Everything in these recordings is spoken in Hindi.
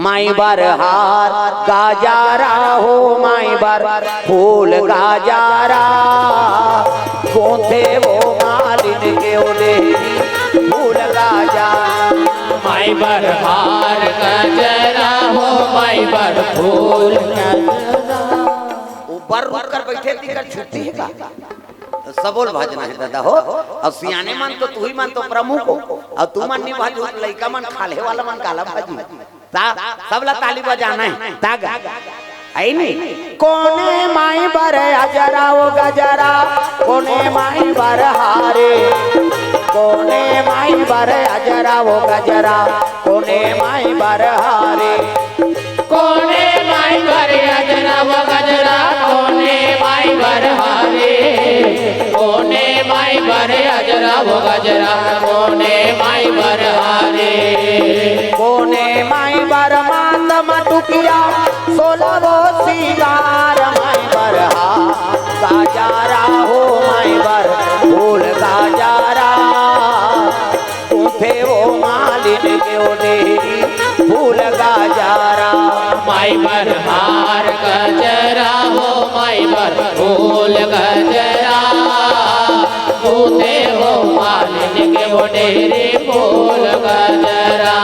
माई बर हार गाजारा हो माई बर फूल गाजारा गोथे वो मालिन के ओलेरी फूल गाजा माई बर हार गजरा हो माई बर फूल ऊपर रुक कर बैठे दिकर छुट्टी है का सबोल भजना है दादा हो और सियाने मन तो तू ही मन तो प्रमुख हो और तू मन नहीं भाजू लइका मन खाले वाला मन काला भाजी ता सबला ताली बजाना है तागा आई नहीं कोने माई बर अजरा वो गजरा कोने माई बर हारे कोने माई बर अजरा वो गजरा कोने माई बर हारे कोने माई बर अजरा वो गजरा कोने माई बर हारे कोने माई बर अजरा वो गजरा कोने माई बर हारे कोने माई बर मात मटुकिया सोला वो सिंगार माई बर हा गाजारा हो माई बर फूल गाजारा तूथे वो मालिन के ओलेरी फूल गाजारा माई बर हार गजरा हो माई बर फूल गजरा तूथे हो मालिन के ओलेरी फूल गजरा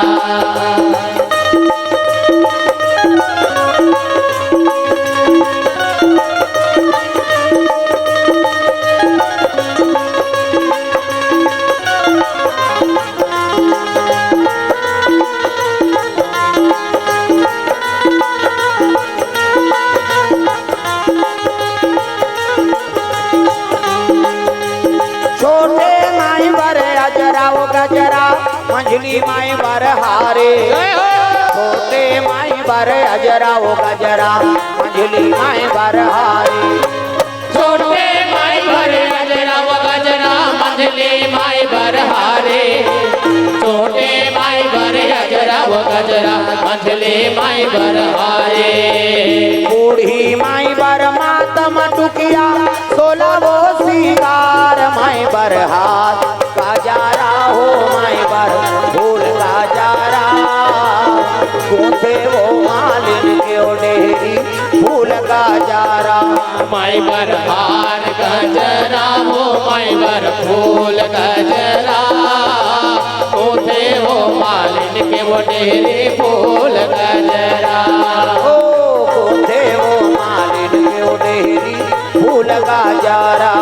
गजरा मंझली माई बर हारे छोटे माई बर अजरा वो गजरा मंझली माई बर हारे छोटे माई बर अजरा वो गजरा मंझली माई बर हारे छोटे माई बर अजरा वो गजरा मंझली माई बर हारे बूढ़ी माई बर मातम टुकिया सोला वो सिंगार माई बर हाथ गाजारा हो माई बर फूल गाजारा गोथे वो मालिन के ओलेरी फूल गाजारा माई बर हार गजरा हो माई बर फूल गजरा गोथे वो मालिन के ओलेरी फूल गजरा ओ गोथे वो मालिन के ओलेरी फूल गाजारा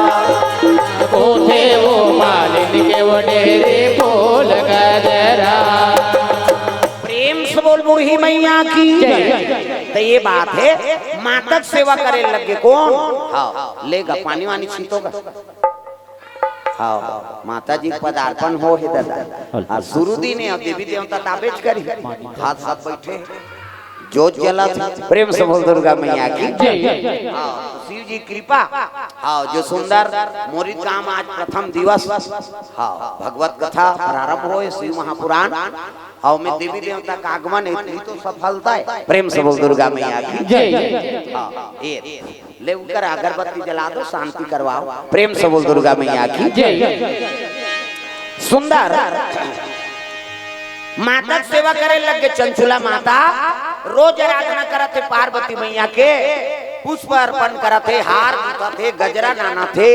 गोथे वो मालिन के ओलेरी फूल गजरा प्रेम से बोल बूढ़ी मैया की तो ये बात है मातक सेवा करे लगे कौन हाँ लेगा पानी वानी छींटोगा हाँ माता जी पदार्पण हो है दादा और शुरू दिन है देवी देवता ताबेज करी हाथ हाथ बैठे जोत जला प्रेम से बोल दुर्गा मैया की शिव जी कृपा हाँ जो सुंदर मोरित काम आज प्रथम दिवस हाँ भगवत कथा प्रारंभ हो शिव महापुराण हाँ में देवी देवता का आगमन है तो सफलता है प्रेम से बोल दुर्गा मैया की हाँ ले उकर अगरबत्ती जला दो शांति करवाओ प्रेम से बोल दुर्गा मैया की सुंदर माता सेवा करे लगे चंचुला माता रोज आराधना करते पार्वती मैया के पुष्प अर्पण करते हार थे गजरा नाना थे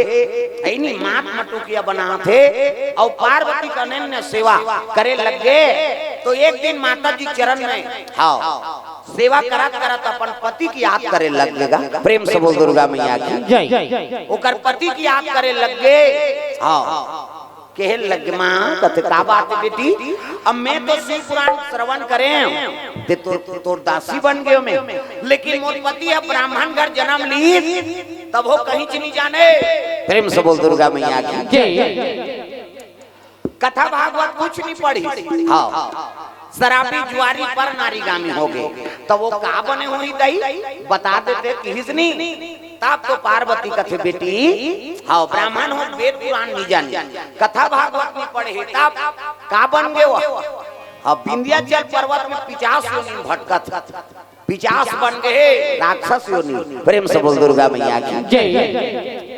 ऐनी मात मटुकिया बना थे और पार्वती का अनन्य सेवा करे लगे तो एक दिन माता जी चरण में हाँ सेवा करत करत अपन पति की याद करे लगेगा प्रेम से बोल दुर्गा मैया की ओकर पति की याद करे लगे हाँ कहे लगे माँ कथे का बात है बेटी अब मैं तो शिव पुराण श्रवण करे ते तोर दासी बन गयो मैं लेकिन मोर पति है ब्राह्मण घर जन्म ली तब वो कहीं नहीं जाने प्रेम से बोल दुर्गा मैया की कथा भागवत कुछ नहीं पढ़ी हाँ शराबी जुआरी पर नारी गामी हो गए तो वो का बने हुई दही बता देते किसनी तब तो पार्वती कथे बेटी हाँ ब्राह्मण हो वेद पुराण नहीं जाने कथा भागवत नहीं पढ़े तब का बन गए अब विंध्याचल पर्वत में 50 योनि भटकत 50 बन गए राक्षस योनि प्रेम से बोल दुर्गा मैया की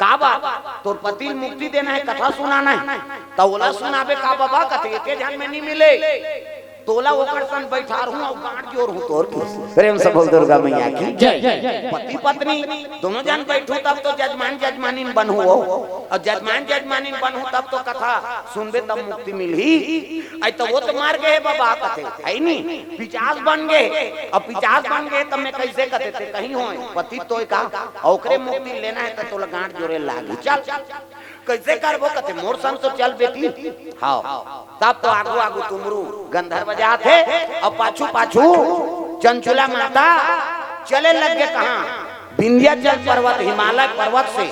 का बात तोर पति मुक्ति देना है, कथा सुनाना है, तो ओला सुनाबे का बाबा कथे के ध्यान में नहीं मिले, तोला ओकर सन बैठार हूं और गांठ जोर हूं तोर प्रेम से बोल दुर्गा मैया की जय। पति पत्नी दोनों जन बैठो तब तो जजमान जजमानीन बनू हो, और जजमान जजमानीन बनू तब तो कथा सुनबे तब मुक्ति मिलही। आई तो वो तो मार गए बाबा कथे है नहीं, पिचास बन गए, अब पिचास बन गए तब मैं कैसे कथे थे कहीं हो पति तो का ओकरे मुक्ति लेना है तो तोला गांठ जोरे लागी, चल कैसे करबो कथे मोर संग तो चल बेटी। हाँ तब तो आगू आगू तुमरू गंधर्व बजा थे, और पाछू पाछू चंचुला माता चले लग गए कहाँ, विंध्याचल पर्वत हिमालय पर्वत से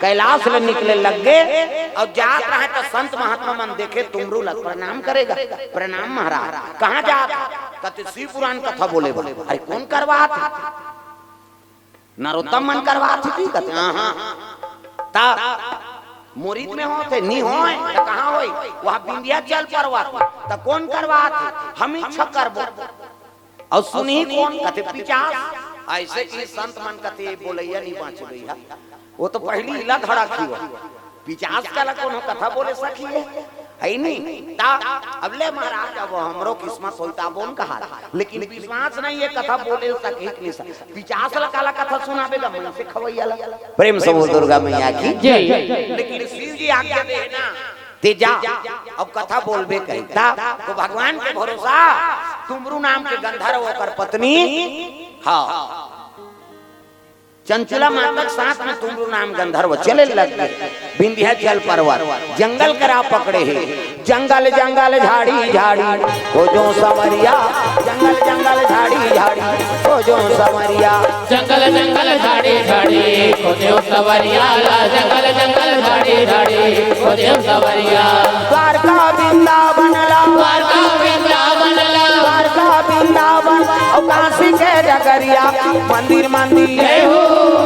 कैलाश ले निकले लग गए, और जात रहे तो संत महात्मा मन देखे तुमरू लग प्रणाम करेगा, प्रणाम महाराज कहाँ जात कहते शिव पुराण कथा बोले, अरे कौन करवा थे, नरोत्तम मन करवा थी कहते हाँ मुरीद में होते नहीं होए तो कहाँ होई वहाँ विंध्याचल पर्वत तो कौन करवा थे हम इच्छा करबो, और सुनी कौन कहते पिचास, ऐसे की संत मन कहते बोलैया नहीं बाँच गई है, वो तो पहली इला धड़ा की हो पिचास का कौन कथा बोले सकी है नहीं ता अब ले महाराज अब हमरो किस्मत होता बोन कहा, लेकिन विश्वास नहीं ये कथा बोले सके नहीं, पिचास काला कथा सुनावेगा मन से खवैया प्रेम से बोल दुर्गा मैया की जय। लेकिन शिव जी आज्ञा दे ना तेजा अब कथा बोलबे कहता तो भगवान के भरोसा तुमरू नाम के गंधर्व होकर पत्नी हाँ चंचला मातक साथ में तुमरू नाम गंधर्व चले लग गए, विंध्याचल पर्वत जंगल करा पकड़े है, जंगल जंगल झाड़ी झाड़ी हो जो समरिया, जंगल जंगल झाड़ी झाड़ी हो जो समरिया, जंगल जंगल झाड़ी झाड़ी हो जो सवरिया, जंगल जंगल झाड़ी झाड़ी हो जो सवरिया, द्वारका वृंदावन ला, द्वारका वृंदावन ला, द्वारका वृंदावन और काशी के डगरिया, मंदिर मंदिर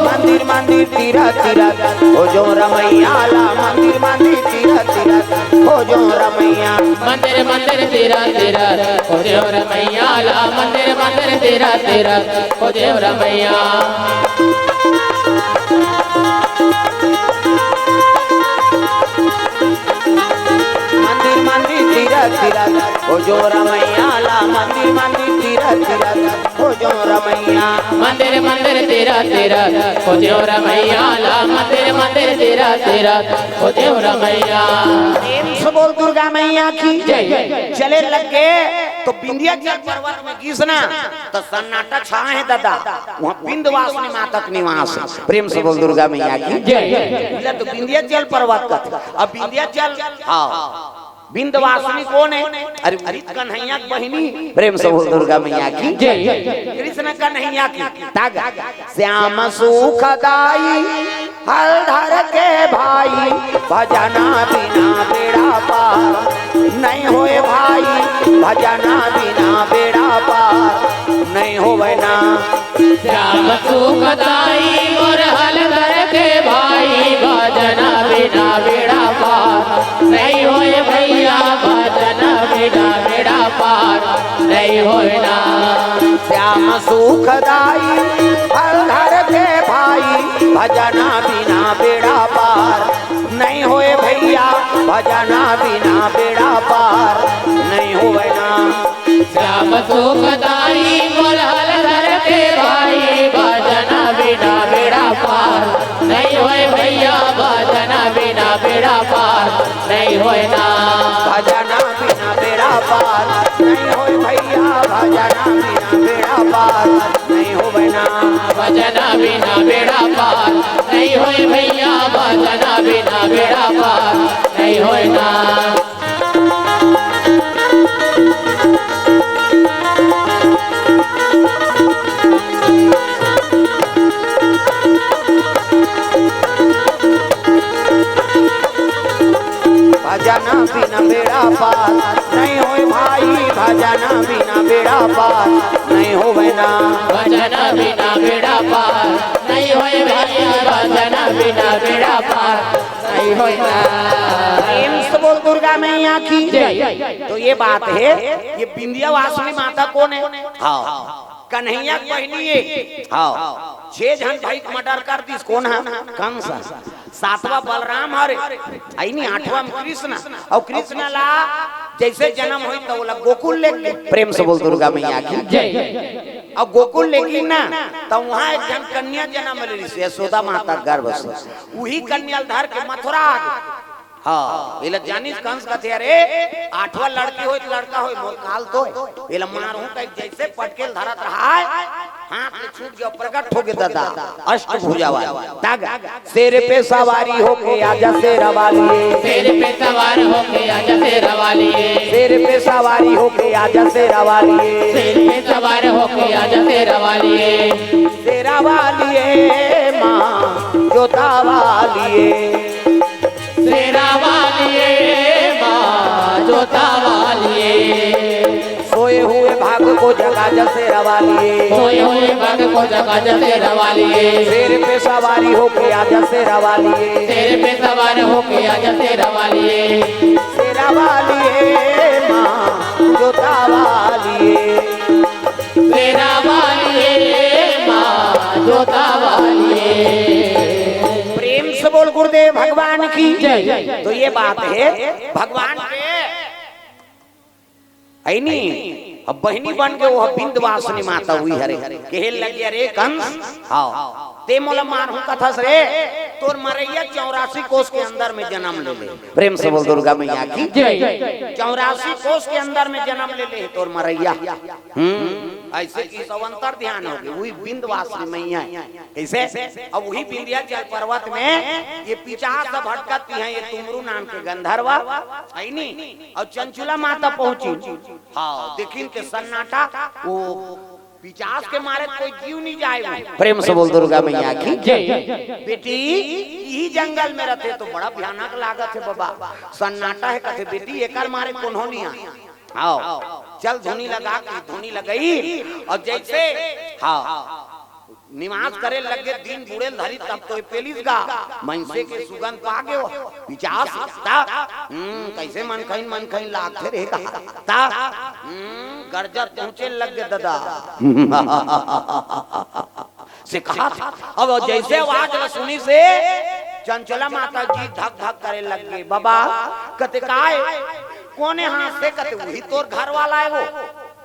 मंदिर मंदिर तीरथ तीरथ हो जो रमैया ला, मंदिर मंदिर तीरथ तीरथ हो जो रमैया, मंदिर मंदिर तेरा तेरा हो जो रमैया ला, मंदिर मंदिर तेरा तेरा हो जो रमैया, मंदिर मंदिर तीरथ तीरथ हो जो रमैया ला, मंदिर मंदिर तीरथ तीरथ हो जो रमैया, मंदिर मंदिर तेरा तेरा हो जो रमैया ला, मंदिर मंदिर तेरा तेरा हो जो रमैया। बोल दुर्गा मैया की जय। चले लगे तो विंध्याचल पर्वत में घिसना तो सन्नाटा छा है दादा, वहाँ विंध्यवासिनी माता का निवास है, प्रेम से बोल दुर्गा मैया की जय। तो विंध्याचल पर्वत का अब विंध्याचल हाँ विंध्यवासिनी कौन है, अरे कन्हैया की बहिनी, प्रेम से बोल दुर्गा मैया की जय। कृष्ण कन्हैया की तागा श्याम सुखदाई हलधर के भाई, भजना बिना बेड़ा पार नहीं होए भाई, भजना बिना बेड़ा पार नहीं होवे ना, श्याम सुखदाई और हलधर के भाई, भजना बिना बेड़ा पार नहीं होए भैया, भजना बिना बेड़ा पार नहीं होए ना, श्याम सुखदाई हलधर के भाई, भजना बिना बेड़ा पार नहीं होए भैया, भजना बिना बेड़ा पार नहीं होवे ना, श्याम सुखदाई और हलधर के भाई, भजना बिना बेड़ा पार नहीं होए भैया, भजना बिना बेड़ा पार नहीं होए ना, भजना बिना बेड़ा पार नहीं होए भैया, भजना बिना बेड़ा पार नहीं होवे ना, भजना बिना बेड़ा पार नहीं होए भैया, भजना बिना बेड़ा पार नहीं होए ना। भजना बिना बेड़ा पार नहीं होए भाई, भजना बिना बेड़ा पार नहीं होवे ना, भजना बिना बेड़ा पार नहीं होए भैया, भजना बिना बेड़ा पार नहीं हरि होता। प्रेम से बोल दुर्गा मैया की जय। तो ये बात है, ये विंध्यवासिनी माता कौन है? हाँ कन्हैया की बहनी है। हाँ 6 जन भाई मर्डर कर दी, कौन है? कंस। 7वां बलराम और आई नहीं 8वां में कृष्ण। और कृष्ण ला जैसे जन्म हुई तो बोला गोकुल ले गए। प्रेम से बोल दुर्गा मैया की जय। और गोकुल लेगी ना तो वहाँ एक जन कन्या जन्म ले ली यशोदा माता गर्भ से। वही कन्या धर के मथुरा आ गई। हाँ इला जानी कंस कहते अरे 8वां लड़की हो तो लड़का हो मोर काल तो इला मारू कहीं जैसे पटकेल धरत रहा हाथ में छूट गया प्रकट हो गया दादा अष्टभुजा वाला ताग शेर पे सवारी होके आजा शेरा वाली। शेर पे सवार होके आजा शेरा वाली। शेर पे सवारी होके आजा शेरा वाली। शेर पे सवार होके आजा शेरा वाली। शेरा वाली माँ जोता वाली। शेरा वाली माँ जोता वाली। सोए हुए भाग को जगा जा शेरा वाली। सोए हुए भाग को जगा जा शेरा वाली। शेर पे सवारी होके आजा शेरा वाली। शेर पे सवार होके आजा शेरा वाली। शेरा वाली माँ जोता वाली। शेरा वाली माँ जोता वाली। प्रेम से बोल गुरुदेव भगवान की जय। तो ये बात है भगवान के आई नहीं अब बहनी बन के वो विंध्यवासिनी माता हुई हरे कहे लगी अरे कंस हाँ ते मोला मार हूँ कथा से तोर मरैया 84 कोस के अंदर में जन्म ले ले। प्रेम से बोल दुर्गा मैया की जय। 84 कोस के अंदर में जन्म ले ले तोर मरैया। ऐसे की सवंतर ध्यान हो गई वही विंध्यवासिनी मैया कैसे अब वही विंध्याचल पर्वत में ये पिचास सब भटकती है ये तुमरू नाम के गंधर्वा है नी और चंचुला माता पहुंची। हाँ देखिन के सन्नाटा वो पिचास के मारे कोई जीव नहीं जाएगा। प्रेम से बोल दुर्गा मैया की जय। बेटी यही जंगल में रहते तो बड़ा भयानक लागत है बाबा सन्नाटा है कहते बेटी एक मारे कौन नहीं आओ चल धुनी लगा के धुनी लगाई और जैसे हाँ निवास करे लगे दिन बुड़े धरी तब तो पेलिस गा मनसे के सुगंध पागे हो पिचास कैसे मन खइन लागते रहेगा ता गर्जर पहुंचे लग गए दादा से कहा था। अब जैसे आवाज सुनी से चंचला माता जी धक धक करे लग गए। बाबा कते काय कोने हाथ से कते वही तोर घर वाला है वो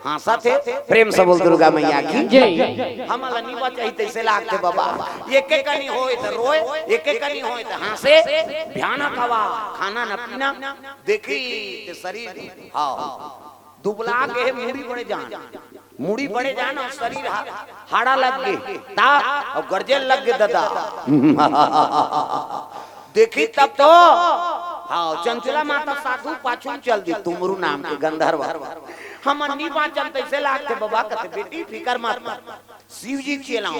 हाँसा थे। प्रेम से बोल दुर्गा मैया की जय। हम नीबा चाहिए तैसे लागते बाबा एक एक कनी होए तो रोए एक एक कनी होए तो हाँसे भयानक हवा खाना न पीना देखी ते शरीर हाँ दुबला के मुड़ी बड़े जान और शरीर हाड़ा लग गए ता और गर्जे लग गए दादा देखी तब तो हाँ चंचला माता साधु पाछू चल दी तुमरू नाम के गंधर्व हम अन्नी बाचन तैसे लागते बाबा कहते बेटी फिकर मत शिव जी चलाओ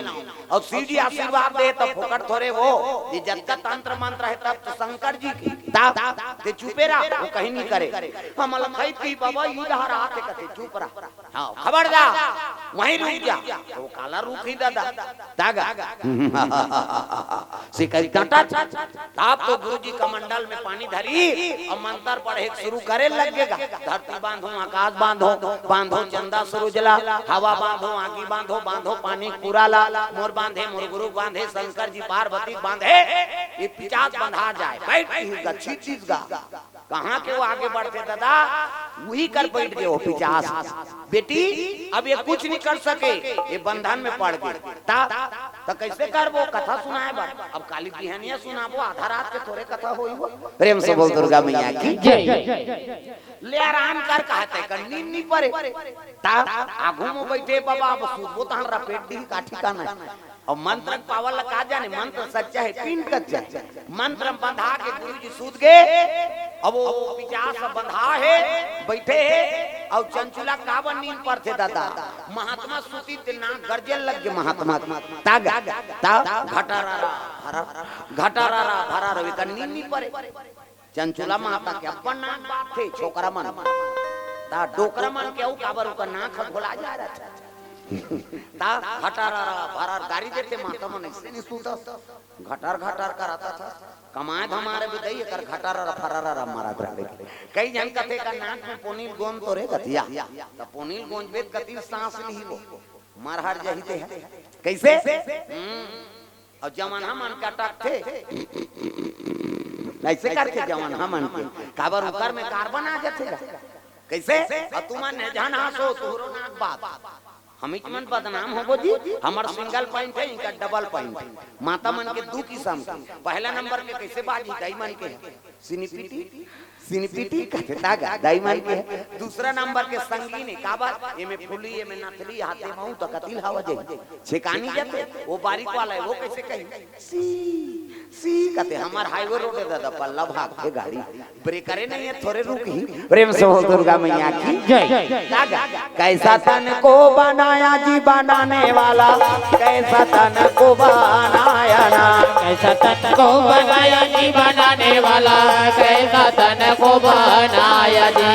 और शिव जी आशीर्वाद दे तब फोकट थोड़े वो ये जब का तंत्र मंत्र है तब तो शंकर जी की ते चुपे रहा वो कहीं नहीं करे हम लखई थी बाबा ये रहा आते कहते चुप रहा हाँ खबरदार वहीं रुक जा तो काला रुक ही दादा दागा सिकई काटा आप तो गुरुजी कमंडल में पानी धरी और मंत्र पढ़े शुरू करे लगेगा धरती बांधो आकाश बांधो बांधो चंदा सुरुजला हवा बांधो आगी बांधो बांधो पानी पूरा ला मोर बांधे मोर गुरु बांधे शंकर जी पार्वती बांधे ये पिचास बंधा जाए बैठ अच्छी चीज गा कहाँ के वो आगे बढ़ते दादा वही कर बैठ गए वो पिचास बेटी अब ये कुछ नहीं कर सके ये बंधन में पड़ गए तो कैसे कर वो कथा सुनाए बा अब काली बिहनिया सुनाबो आधा रात के थोड़े कथा होई वो प्रेम से बोल दुर्गा मैया की जय। ले आराम कर कहते कर नींद नहीं पड़े ता आगू में बैठे बाबा अब सुबो तहन रपेट दी काठी का नहीं और मंत्र पावर लगा जाने मंत्र सच्चा है तीन कच्चा मंत्र बंधा के गुरुजी सूत गए अब वो पिचास बंधा है बैठे है और चंचुला कावन नींद पर थे दादा महात्मा सूती ते ना गर्जे लग गए महात्मा ताग ता घटारा भरा रवि का नींद नहीं पड़े चंचुला माता के अपन नाक बात थे छोकरा मन ता डोकरा मन के काबर का नाक घोला जा रहा था ता घटारा भरार गाड़ी देते माता मन ऐसे नहीं सूता घटार घटार कराता था कमाए हमारे भी दई कर घटारा फरारा मारा रहे कई जन कथे का नाक में पोनील गोंद तो रे कथिया तो पोनील गोंद बेत कति सांस ली वो मारहार जहीते है कैसे और जमाना मन का टक थे ऐसे करके जमाना मन के काबर उकर में कार्बन आ जाते कैसे और तुमने जान हंसो तोरो नाक बात हम मन बदनाम हो जी हमार सिंगल पॉइंट है इनका डबल पॉइंट है माता मन के दो किस्म के पहला नंबर के कैसे बाजी दाई मन के सिनीपीटी कहते तागा दाई मन के दूसरा नंबर के संगीन है काबर एमे फुली एमे नथली हाथे महू तो कतिल हवा जे छिकानी जाते वो बारीक वाला है वो कैसे कही सी कहते हमार हाईवे रोड है दादा पल्ला भाग के गाड़ी ब्रेकरे नहीं है थोड़े रुकी प्रेम से हो दुर्गा मैया की जय कैसा तन को बनाया जी बनाने वाला कैसा तन को बनाया ना कैसा तन को बनाया जी बनाने वाला कैसा तन को बनाया जी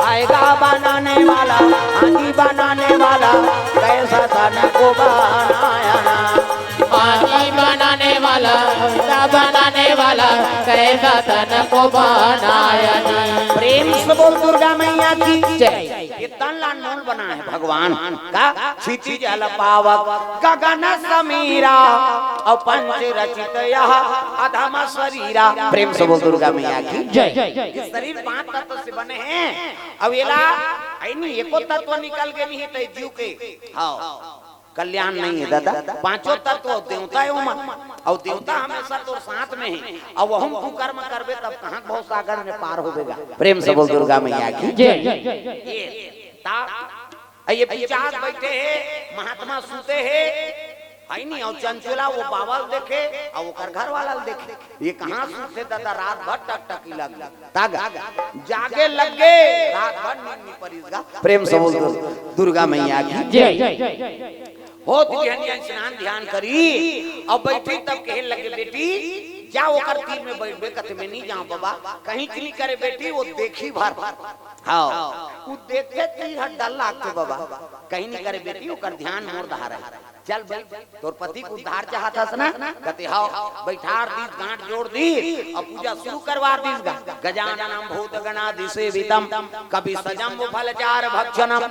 आएगा बनाने वाला आजी बनाने वाला कैसा तन को बनाया ना आजी बनाने वाला कैसा तन को बनाया जी प्रेम से बोल दुर्गा मैया की जय ये तन लानोल बना है भगवान का क्षिति जल पावक गगन समीरा और पंच रचित यह अधम शरीरा प्रेम से बोल दुर्गा मैया की जय ये शरीर 5 तत्व से बने हैं अब येला नहीं एको तत्व निकल के नहीं तो जीव के हाँ कल्याण नहीं है दादा पांचों तत्व देवता है उमन और देवता हमेशा तो साथ में है और वो हम कर्म करबे तब कहां बहुत सागर में पार होवेगा प्रेम से बोल दुर्गा मैया की जय ये पिचास बैठे हैं महात्मा सूते हैं है नहीं और चंचला वो बावल देखे और वो घर वाला देखे ये कहां सूते दादा रात भर टक टकी लग तागा जागे लगे रात भर नींद नहीं परिसगा प्रेम से बोल दुर्गा मैया की जय हो स्नान ध्यान करी और बैठी तब कहे लगे बेटी जाओ कर तीर में बैठ कते में नहीं जाओ बाबा कहीं चली करे बेटी वो देखी भर हाँ वो देखे तीर डर लागते बाबा कहीं नहीं करे बेटी ओकर ध्यान मोर धार है चल भाई तोर पति को उद्धार चाहता ना कहते हां बैठार दीस गांठ जोड़ दी और पूजा शुरू करवा दीस गजाननम भूत गणाधि सेवितम कभी सजम्बु फलचार भक्षणम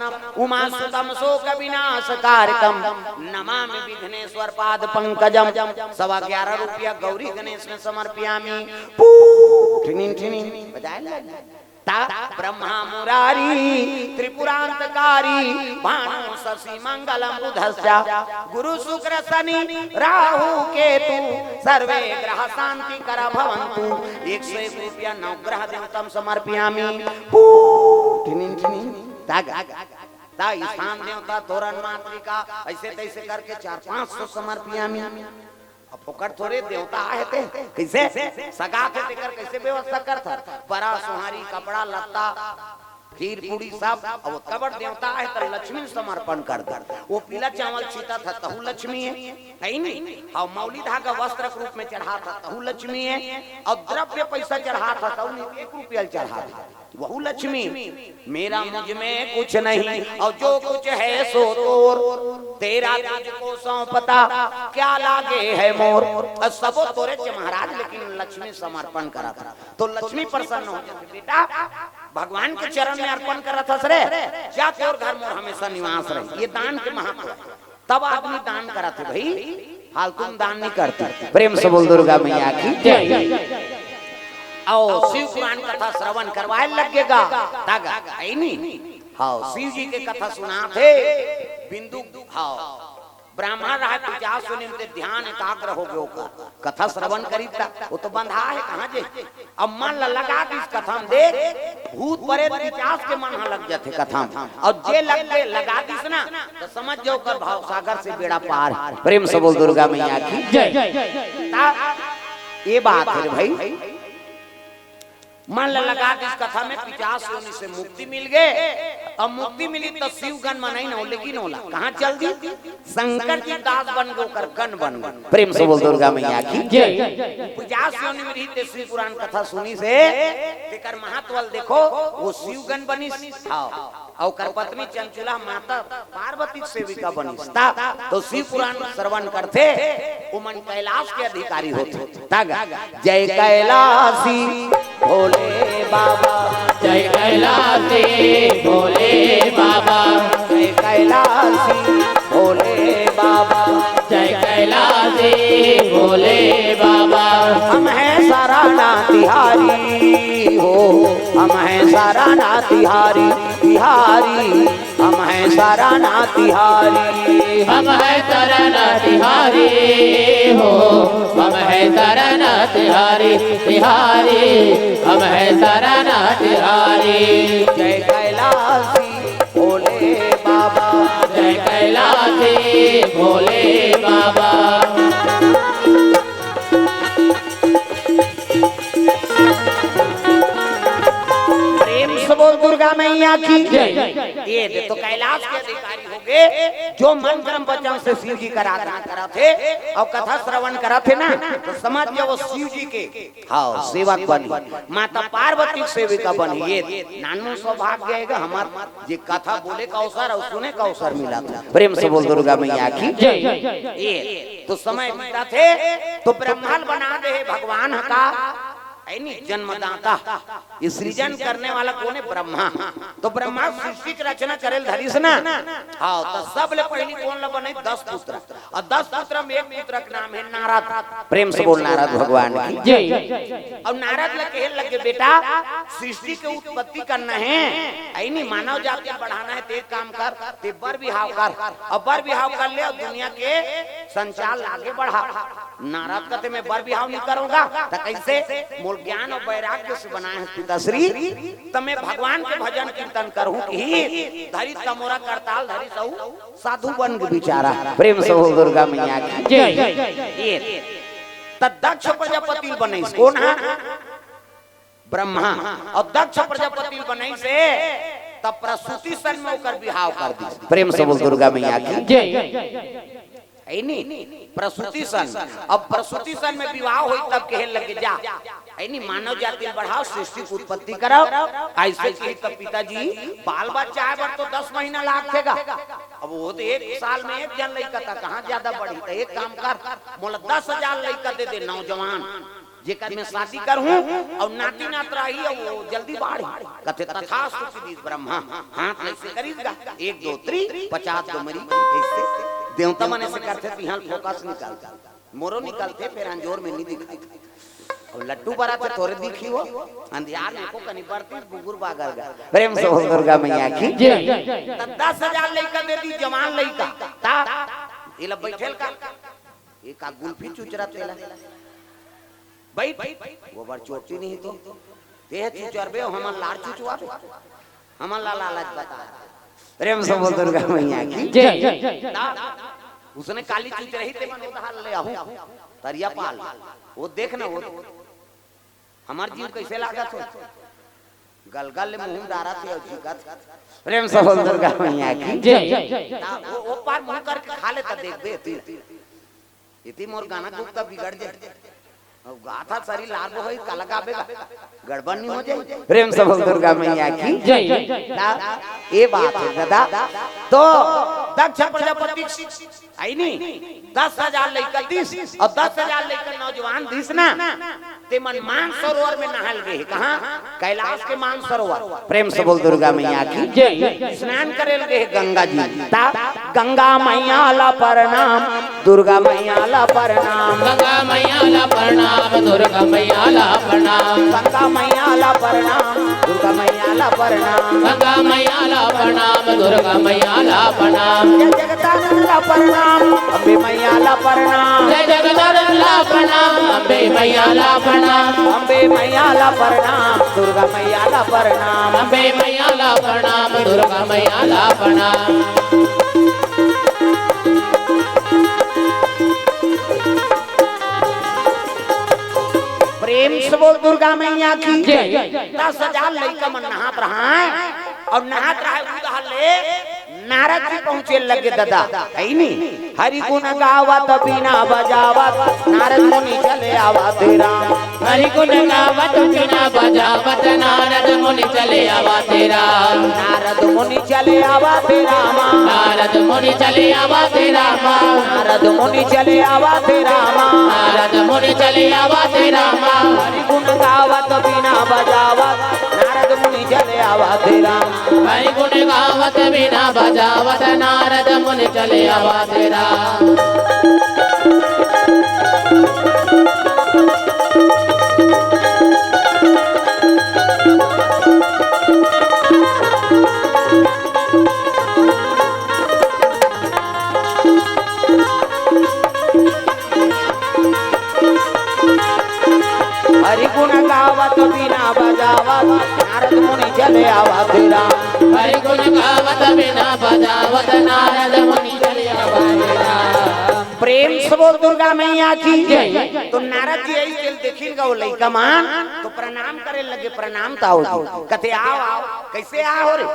उमा सुतम शोक विनाश कारकम नमामि विघ्नेश्वर पाद पंकजम 11.5 रुपया गौरी गणेश में समर्पयामि ठिनिन ठिनिन बजाए ला ब्रह्मा मुरारी त्रिपुरांतकारी भानु शशि मंगलम बुधस्य गुरु शुक्र शनि राहु केतु सर्वे ग्रह शांति कर भवन्तु 101 रुपया नवग्रह देवतम समर्पयामि ता स्थान देवता तोरण मातृका ऐसे तैसे करके 400-500 समर्पयामि अब फोकट थोड़े देवता आए थे कैसे सगा के देकर कैसे व्यवस्था करता बड़ा सुहारी कपड़ा लत्ता खीर पूरी सब और वो कबर देवता है तो लक्ष्मी समर्पण कर दे वो पीला चावल छीता था तहु लक्ष्मी है नहीं और मौली धागा वस्त्र रूप में चढ़ा था तहु लक्ष्मी है और द्रव्य पैसा चढ़ा था तहु 1 रुपया चढ़ा था वहु लक्ष्मी मेरा मुझ में कुछ नहीं और जो कुछ है सो तोर तेरा तुझको सौंपता क्या लागे है मोर सबो तोरे चे महाराज लेकिन लक्ष्मी समर्पण करा था तो लक्ष्मी प्रसन्न हो जाती बेटा भगवान के चरण में अर्पण करा था सरे क्या तोर घर मोर हमेशा निवास रहे ये दान के महत्व तब आदमी दान करा थे भाई हाल तुम दान नहीं करते प्रेम से बोल दुर्गा मैया की जय आओ शिव पुराण कथा श्रवण करवाए लगेगा तागा है नहीं हाँ शिव जी के कथा सुना थे बिंदु हाँ ब्राह्मण रहा पिचास सुने ध्यान एकाग्र हो गयो कथा श्रवण करीता वो तो बंधा है कहाँ जे अब मन लगा दी कथा में देख भूत परे पिचास के मन लग जाते कथा में और जे लग के लगा दी ना तो समझ जाओ कर भाव सागर से बेड़ा पार प्रेम से बोल दुर्गा मैया की जय ये बात है भाई मन लगा दी कथा में पिचास योनि से मुक्ति मिल गए अब मुक्ति मिली तो शिव गण मनाई न हो, लेकिन होला कहाँ चल दी शंकर जी दास बन गो कर गण बन गो। प्रेम से बोल दुर्गा मैया की जय। पूजा से होने में रही शिव पुराण कथा सुनी से तेकर महत्वल देखो, वो शिव गण बनी और कर पत्नी चंचुला माता पार्वती सेविका बनी, तो शिव पुराण श्रवण करते वो मन कैलाश के अधिकारी होते। जय कैलाशी भोले बाबा, जय कैलाशी भोले बाबा, जय कैलाशी भोले बाबा, जय कैलाशी भोले बाबा। हम हैं साराना तिहारी हो, हम हैं साराना तिहारी तिहारी, हम हैं साराना तिहारी, हम हैं साराना तिहारी हो, हम हैं साराना तिहारी तिहारी, हम हैं साराना तिहारी। जय कैलाशी भोले बाबा, जय कैलाशी भोले बाबा। बोल दुर्गा मैया की जय। ये तो कैलाश के अधिकारी हो गए जो मन क्रम वचन से शिव जी का आराधना करा थे और कथा श्रवण करा थे ना, तो समझ जो वो शिव जी के हाँ सेवक बनी, माता पार्वती सेविका बनी। ये नानू सौभाग्य है हमार जे कथा बोले का अवसर और सुने का अवसर मिला था। प्रेम से बोल दुर्गा मैया की जय। ये तो समय बीता थे तो ब्रह्मांड बना दे भगवान का जन्मदाता, सृजन करने वाला कौन है? ब्रह्मा। तो ब्रह्मा सृष्टि की रचना करेल धरी से ना, हाँ तो सब ले पहली कौन ला बने 10 पुत्र, और 10 पुत्र में एक पुत्र का नाम है नारद। प्रेम से बोल नारद भगवान की जय। और नारद ले कहे लगे बेटा सृष्टि के उत्पत्ति करना है, ऐनी मानव जाति बढ़ाना है, ते काम कर, ते बर विहाव कर, और बर विहाव कर ले और दुनिया के संचाल आगे बढ़ा। नारद कहते मैं बर विहाव नहीं करूंगा, तो कैसे? मोल ज्ञान और वैराग्य से बनाए पिताश्री, तो मैं भगवान के भजन कीर्तन करूं कि धरी तमोरा करताल धरी सहु साधु बन के बिचारा। प्रेम से बोल दुर्गा मैया की जय। तब दक्ष प्रजापति बने कौन है? ब्रह्मा। और दक्ष प्रजापति बने से तब प्रसूति सन में होकर बिहाव कर दी। प्रेम से बोल दुर्गा मैया की जय। प्रसूति सन, अब प्रसूति सन में विवाह हुई तब कहे लगे जा मानव जाति बढ़ाओ, सृष्टि की उत्पत्ति कराओ। ऐसे कहे तब पिताजी बाल बच्चा है बर तो 10 महीना लाग थेगा, अब वो तो 1 साल में 1 जन लड़का था, कहाँ ज्यादा बढ़ी। तो एक काम कर मोला 10,000 लड़का दे दे नौजवान, जेकर में शादी करूं और नाती नात रही और वो जल्दी बाढ़ कथे तथास्तु ब्रह्मा। हाथ ऐसे करीगा 1 2 3 50 तो मरी ऐसे देवता मन ऐसे करते थे, यहाँ फोकस निकालता मोरो निकालते फिर अंजोर में नहीं दिखाई। और लड्डू बड़ा थे थोड़े दिखी हो अंधियार में को कनी पड़ती बुगुर बागर गा। प्रेम से बोल दुर्गा मैया की जय। 10,000 लड़का दे दी जवान लड़का ता इला बैठेल का एक आ गुल्फी चुचरा तेला बैठ वो बार चोटी नहीं तो देह चुचरबे हमन लार चुचवा हमन ला लालच बता। प्रेम से बोल दुर्गा मैया की जय। उसने काली चीज रही थे मन उधार ले आऊं तरिया पाल वो देखना वो हमार जीव कैसे लागत हो गलगल ले मुंह डारा थे और जीगत। प्रेम से बोल दुर्गा मैया की जय। वो पार मुंह करके खा लेता देख दे इति मोर गाना गुप्ता बिगड़ जाए और गाथा सारी लाल हो का लगाबेगा गड़बड़ नहीं हो जाए। प्रेम से बोल दुर्गा मैया की जय। ये बात है दादा। तो दक्ष प्रजापति आई नहीं 10,000 लड़का 10 और 10,000 लड़का नौजवान 10 ना ते मन मान सरोवर में नहाल गए। कहाँ? कैलाश के मान सरोवर। प्रेम से बोल दुर्गा मैया की जय। स्नान करेल गए गंगा जी ता गंगा मैया ला प्रणाम, दुर्गा मैया ला प्रणाम, गंगा मैया ला प्रणाम, दुर्गा मैया ला प्रणाम, गंगा मैया ला प्रणाम, दुर्गा मैया ला प्रणाम, गंगा मैया ला प्रणाम, दुर्गा मैया ला प्रणाम, जय जगदानंद ला प्रणाम, अम्बे मैया ला प्रणाम, जय जगदानंद ला प्रणाम, अम्बे मैया ला प्रणाम, अम्बे मैया ला प्रणाम, दुर्गा मैया ला प्रणाम, अम्बे मैया ला प्रणाम, दुर्गा मैया ला प्रणाम। प्रेम से बोल दुर्गा मैया की जय। 10,000 लड़का मन नहात रहा और नहात रहा उधर ले नारद जी पहुंचे लगे दादा है नहीं हरि गुण गावत बिना बजावत नारद मुनि चले आवत राम हरि गुण गावत बिना बजावत नारद मुनि चले आवत राम नारद मुनि चले आवत राम नारद मुनि चले आवत राम नारद मुनि चले आवत राम नारद मुनि चले आवत राम हरि गुण गावत बिना बजावत नारद मुनि चले आवत राम हरि गुण गावत बिना बजावत नारद मुनि चले आवत राम हरि गुण गावत बिना बजावत नारद मुनि चले आवत राम हरि गुण गावत बिना बजावत नारद मुनि चले आवत राम प्रेम से बोल दुर्गा मैया की जय। तो नारद जी आई चल देखिन गो लइका मान तो प्रणाम करे लगे प्रणाम ताओ कते आओ आओ कैसे आओ रे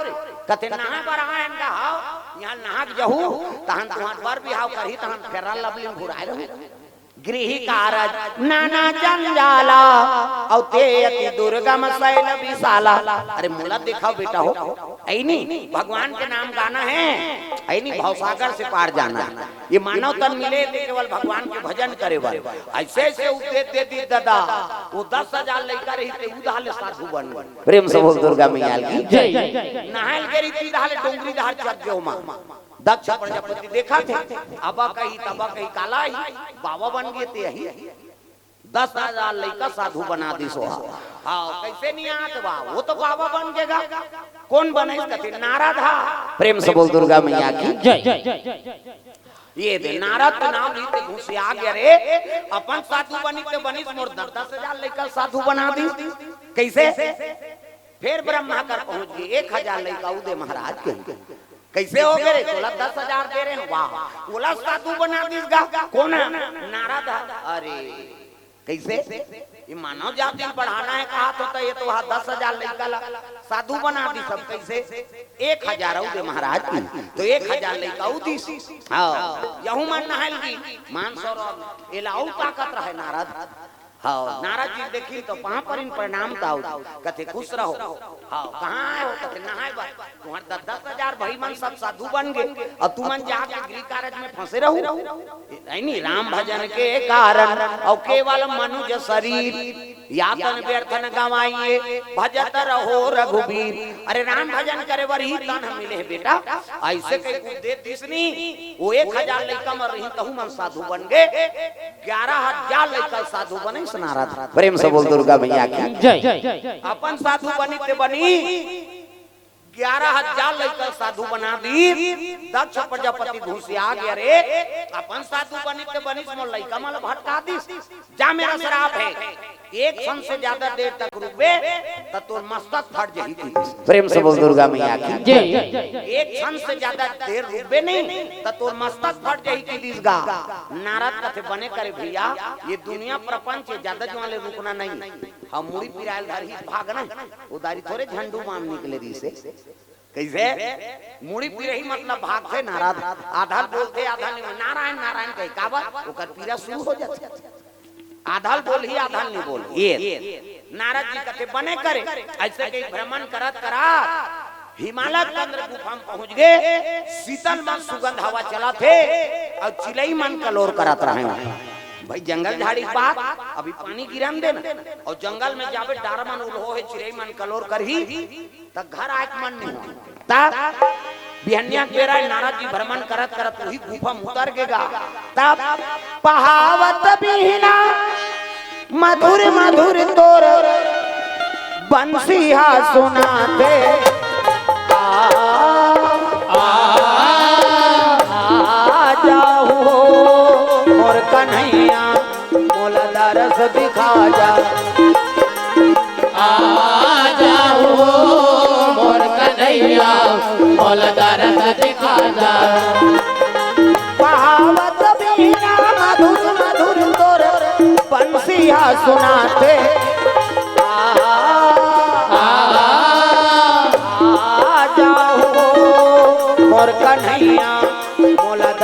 कते नहा पर आए इनका आओ यहां नहाक जहू तहन तुम्हार पर भी आओ करही तहन फेरा लबली घुराए रहू गृह कारज नाना जंजाला औ ते अति दुर्गम शैल विशाला। अरे मुला दिखाओ बेटा हो ऐ नहीं भगवान के नाम गाना है ऐ नहीं भवसागर से पार जाना है ये मानव तन मिले केवल भगवान के भजन करे वाले ऐसे ऐसे उपदेश दे दी दादा वो 10,000 लेकर रही थे उधाले साधु बन प्रेम से बोल दुर्गा मैया की जय। नहाल के रीति दाले डोंगरी दाल चढ़ गयो मां दक्ष प्रजापति देखा थे अबा कही तबा कही काला ही बाबा बन गए थे यही 10,000 लड़का साधु बना दी सोहा हाँ कैसे नहीं आते बा वो तो बाबा बन गएगा कौन बने इसका नारद था प्रेम से बोल दुर्गा मैया की जय। ये दे नारद का नाम लीते घुसे आ गया रे अपन साधु बनी ते बनी मोर 10,000 लड़का साधु बना दी कैसे फिर ब्रह्मा कर पहुंच गए 1,000 लड़का उदय महाराज के कैसे हो गए तोला 10,000 दे रहे हैं वाह तोला साधु बना दीसगा कौन है नारद। अरे कैसे ये मानव जाति बढ़ाना है कहा तो ये तो वहां 10,000 लड़का साधु बना दी सब कैसे 1,000 उदय महाराज की तो 1,000 लड़का उदी हाँ यहू मन नहल की मान सौरभ एलाऊ ताकत रहे नारद हाँ नारद जी देखी तो वहां पर इन प्रणाम ताऊ कथे खुश रहो हाँ कहाँ आए हो कथे नहाए बा तुम्हारे 10,000 भाई मन सब साधु बन गए और तुमन जाके गृह कार्य में फंसे रहो नहीं राम भजन के कारण और केवल मनुष्य शरीर यातन व्यर्थन गवाइए भजत रहो रघुबीर। अरे राम भजन करे वही तन मिले है बेटा ऐसे कई उपदेश दिसनी वो 1,000 लड़का मर रही तहु मन साधु बन गए 11,000 लड़का साधु बने नारद प्रेम से बोल दुर्गा मैया की जय। अपन साधु बनी ते बनी 11,000 लड़का साधु बना दी दक्ष प्रजापति घुसे आ गया रे अपन साधु बनी ते बनी मोर लड़का मल भटका दी जा मेरा श्राप है एक क्षण से ज्यादा देर तक रुकबे त तोर मस्तक फट जाई थी प्रेम से बोल दुर्गा मैया की जय। एक क्षण से ज्यादा देर रुकबे नहीं त तोर मस्तक फट जाई थी दिसगा नारद कथे बने करे भैया ये दुनिया प्रपंच ज्यादा जो वाले रुकना नहीं हम मुड़ी पिराल धर ही भागना उदारी थोड़े झंडू माम निकले दी से कैसे मुड़ी पिरे ही मतलब भागते नारद आधा बोलते आधा नहीं नारायण नारायण कही काबर ओकर पीरा शुरू हो जाते आधा बोल ही आधा नहीं बोल ये नारद जी कथे बने करे ऐसे कई भ्रमण करत करा हिमालय के अंदर गुफा में पहुंच गए शीतल मन सुगंध हवा चला थे और चिलई मन कलोर करत रहे भाई जंगल झाड़ी बात अभी पानी गिरन देना और जंगल में जावे डार मन उल्हो है चिड़ई मन कलोर करही त घर आके मन नहीं ता बिहनिया केरा नारद जी भ्रमण करत करत वही गुफा में उतर गेगा तब पहावत बिना मधुर मधुर तोर बंसिया सुनाते आ जाओ मोर कन्हैया मोला दरस दिखा जा आ जाओ मोर कन्हैया मोला दरस दिखा जा पहावत बिना मधुर मधुर तोर बंसिया सुनाते आ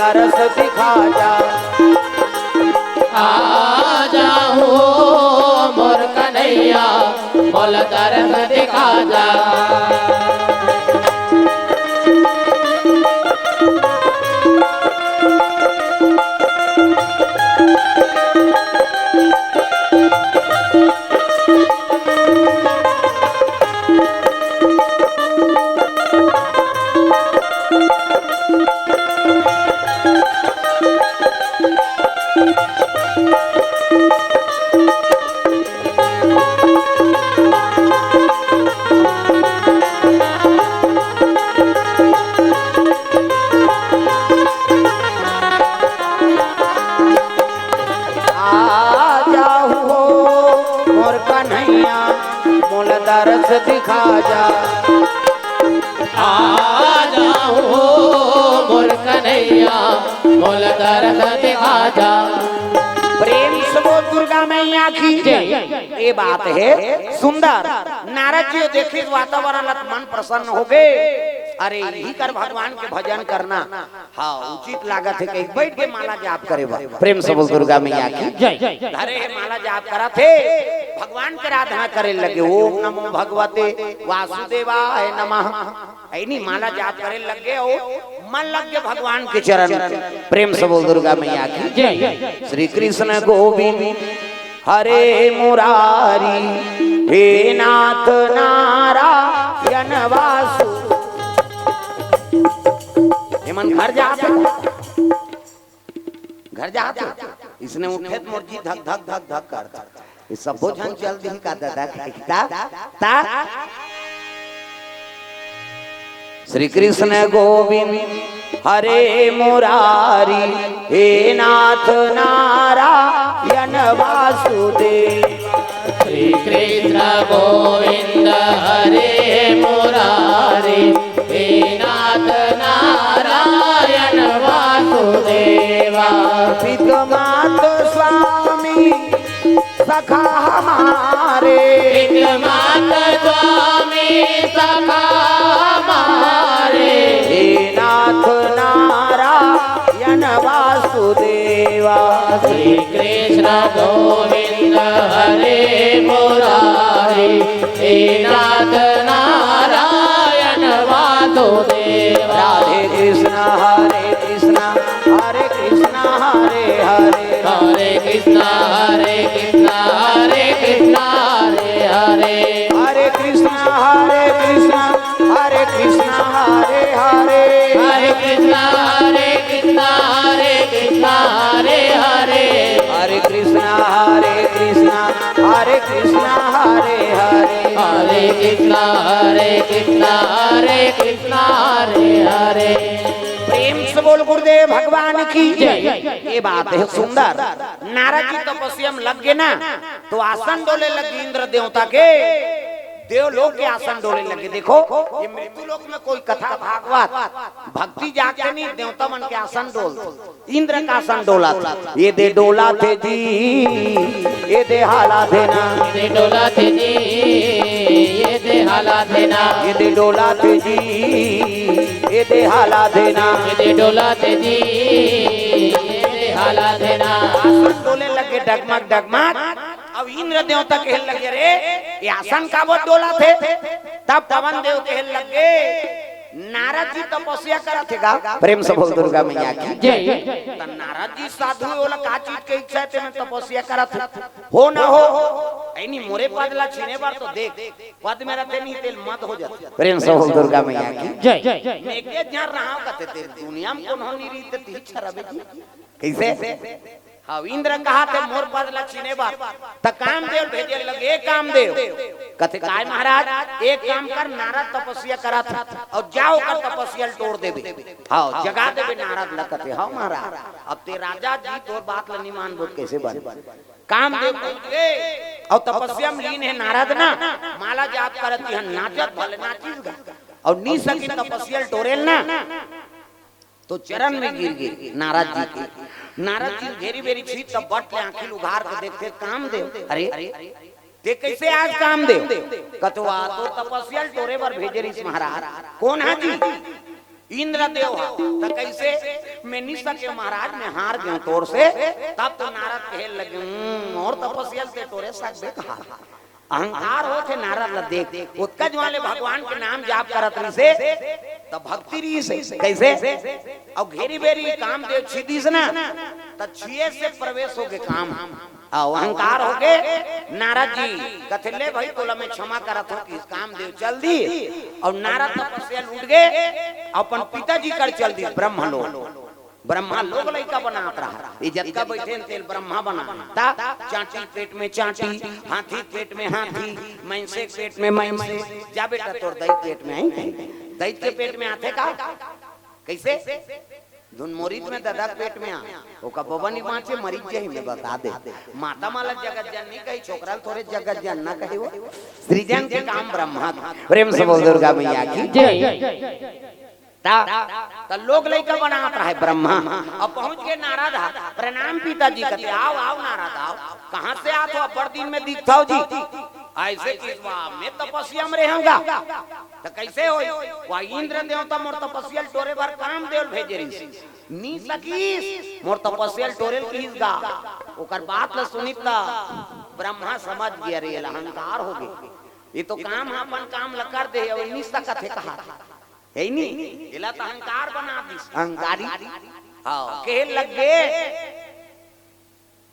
दरस दिखा जा। आ जाओ मोर कन्हैया मोल दरस दिखा जा। दरस दिखा जा। आ जाओ मोर कन्हैया मोल दरस दिखा जा। प्रेम से बोल दुर्गा मैया की जय। ये बात है सुंदर। नारद जी देखे वातावरण मन प्रसन्न हो गए। अरे यही कर भगवान के भजन करना हाँ उचित लागत है। कहीं बैठ के माला जाप करे। प्रेम से बोल दुर्गा मैया की जय। अरे माला जाप करा थे भगवान के आराधना करे लगे। ओम नमो भगवते वासुदेवाय नमः। ऐनी माला जाप करे लगे ओ मन लग गया भगवान के चरण। प्रेम से बोल दुर्गा मैया की जय। श्री कृष्ण गोविंद हरे मुरारी हे नाथ नारायण वासु। मन घर जाते इसने उठे तो मुर्गी धक धक धक धक करता। ये सब भोजन चल दी का दादा श्री कृष्ण गोविंद हरे मुरारी हे नाथ नारायण वासुदेव। श्री कृष्ण गोविंद हरे मुरारी हे नाथ नारायण वासुदेवा। पितमात स्वामी सखा हमारे। पितमात स्वामी सखा हमारे। हे नाथ नारायण वासुदेवा। श्री कृष्ण गोविंद हरे मुरारी हे नाथ नारायण वासुदेवा। राधे कृष्ण हरे कृष्ण हरे कृष्ण हरे हरे। हरे कृष्ण हरे कृष्ण हरे कृष्ण हरे हरे। हरे कृष्ण हरे कृष्ण हरे कृष्ण हरे हरे। हरे कृष्ण हरे कृष्ण हरे कृष्ण हरे हरे। हरे कृष्ण हरे कृष्ण हरे कृष्ण हरे हरे। हरे कृष्ण हरे कृष्ण हरे कृष्ण हरे हरे। प्रेम से बोल गुरुदेव भगवान की जय। ये बात है सुंदर। नारद जी तपस्या में लग गए ना तो आसन डोले लगे इंद्र देवता के। देवलोक के आसन डोले लगे। देखो ये मृत्यु लोक में कोई कथा भागवत भक्ति जागते नहीं देवता मन के आसन डोल। इंद्र का आसन डोला था। ये दे डोला थे जी ये दे हाला देना। ये डोला थे जी ये दे हाला देना। ये दे डोला थे जी ये दे हाला देना। ये दे डोला थे जी ये दे हाला देना। आसन डोले लगे डगमग डगमग। अब इंद्र देवता कहने लगे रे ये आसन का वो डोला थे। तब पवन देव कहने लगे नारद जी तपस्या करा थे गा। प्रेम से बोल दुर्गा मैया की जय। नारद जी साधु वाला का चीज के इच्छा थे मैं तपस्या करा था हो ना हो ऐनी मोरे पदला छीने बार तो देख पद मेरा ते नहीं तेल मत हो जाता। प्रेम से बोल दुर्गा मैया की जय। मैं के जान रहा हूं कहते तेल दुनिया में कौन होनी रीत ती छरबे कैसे। हाँ इंद्र कहा थे मोर पदला छीने बार त कामदेव भेजे लगे। कामदेव कहते काय महाराज एक काम कर नारद तपस्या करा था और जाओ कर तपस्या तोड़ देबे। हाँ जगा देबे नारद लगते। हाँ महाराज अब ते राजा जी तोर बात ल निमान बोल कैसे बन। कामदेव पहुंच गए और तपस्या में लीन है नारद ना। माला जाप करती है नाचत भले नाचीगा और नी सकी तपस्या टोरेल ना तो चरण में गिर गए नारद जी के। नारद जी घेरी बेरी छी तब बट ले आंखिल उघार के देखते कामदेव अरे ते कैसे आज कामदेव कतवा तो तपस्या टोरे पर भेजे रिस महाराज। कौन है जी इंद्रदेव तो कैसे मैं नहीं सके महाराज में हार गया तोर से। तब तो नारद कहे लगे और तपस्या से तोरे सकबे कहा अहंकार हो थे नारद ल देख उत्कज वाले भगवान के नाम जाप करत रही से तब भक्ति रही से कैसे और घेरी बेरी काम देव छिदी से ना तब छिए से प्रवेश हो गए काम और अहंकार हो गए। नारद जी कथले भाई तोला मैं क्षमा करत हूँ कि इस काम देव चल दी और नारद तपस्या लूट गए अपन पिताजी कर चल दी ब्रह्म लोग। ब्रह्मा लोग लड़का बनाता रहा इज्जत का बैठे तेल ब्रह्मा बना चाटी पेट में चाटी हाथी पेट में हाथी मैंसे पेट में मैंसे जा बेटा तोर दैत पेट में आई दैत के पेट में आते का कैसे धुन मोरीत में दादा पेट में आ ओका बबनी बाँचे मरीज जही में बता दे माता माला जगत जननी कही छोकरा थोड़े जगत जनना कही वो सृजन के काम ब्रह्मा प्रेम से बोल दुर्गा मैया की जय। ता लोग लड़का बनाता है ब्रह्मा अब पहुंच के नारद प्रणाम पिताजी कहते आओ आओ नारद आओ कहाँ से आते हो बड़ दिन में दिखता हो जी ऐसे मैं तपस्या में रहूंगा तो कैसे हो वह इंद्र देवता मोर तपस्या टोरे भर काम देवल भेजे रही नी सकीस मोर तपस्या टोरे कीस गा ओकर बात ल सुनी ता ब्रह्मा समझ गया रे अहंकार हो गए ये तो काम अपन काम ल कर दे और नी सकत है कहा है नहीं इला तो अहंकार बना दी अहंकारी हाँ कहे लगे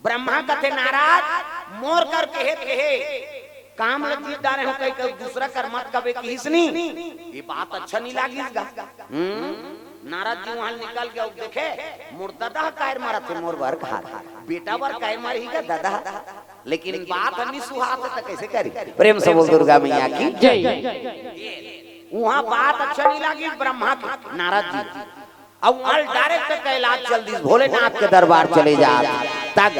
ब्रह्मा कथे नाराज मोर कर कहे काम लगी डारे हो कहीं दूसरा कर मत कबे किसनी ये बात अच्छा नहीं लगी इसका। नारद जी वहां निकल के देखे मोर दादा कायर मारा थे मोर भर खा बेटा भर कायर मारी ही का दादा लेकिन बात नहीं सुहाते तो कैसे करी प्रेम से बोल दुर्गा मैया की जय। वहाँ बात अच्छा नहीं लगी ब्रह्मा की नारद जी अब डायरेक्ट कैलाश चल दी भोलेनाथ के दरबार चले जा तक